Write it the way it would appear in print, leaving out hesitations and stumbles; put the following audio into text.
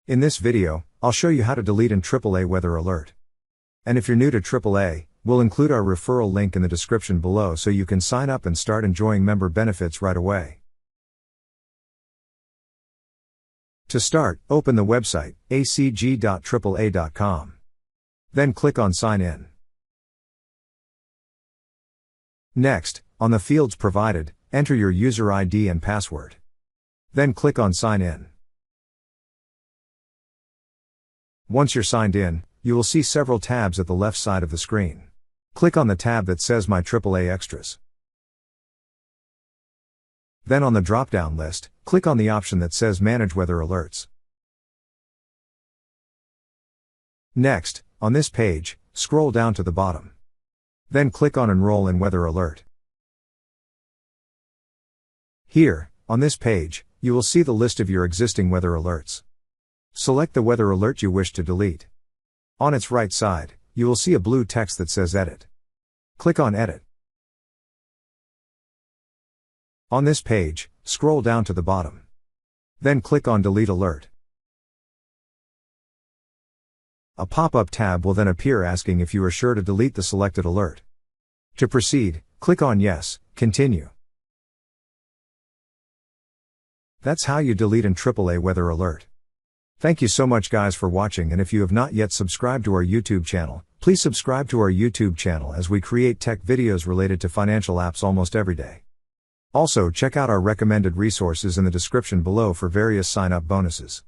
In this video, I'll show you how to delete an AAA weather alert. And if you're new to AAA, we'll include our referral link in the description below so you can sign up and start enjoying member benefits right away. To start, open the website, acg.aaa.com. Then click on Sign In. Next, on the fields provided, enter your user ID and password. Then click on Sign In. Once you're signed in, you will see several tabs at the left side of the screen. Click on the tab that says My AAA Extras. Then on the drop-down list, click on the option that says Manage Weather Alerts. Next, on this page, scroll down to the bottom. Then click on Enroll in Weather Alert. Here, on this page, you will see the list of your existing weather alerts. Select the weather alert you wish to delete. On its right side, you will see a blue text that says Edit. Click on Edit. On this page, scroll down to the bottom. Then click on Delete Alert. A pop-up tab will then appear asking if you are sure to delete the selected alert. To proceed, click on Yes, Continue. That's how you delete an AAA weather alert. Thank you so much guys for watching, and if you have not yet subscribed to our YouTube channel, please subscribe to our YouTube channel as we create tech videos related to financial apps almost every day. Also check out our recommended resources in the description below for various sign-up bonuses.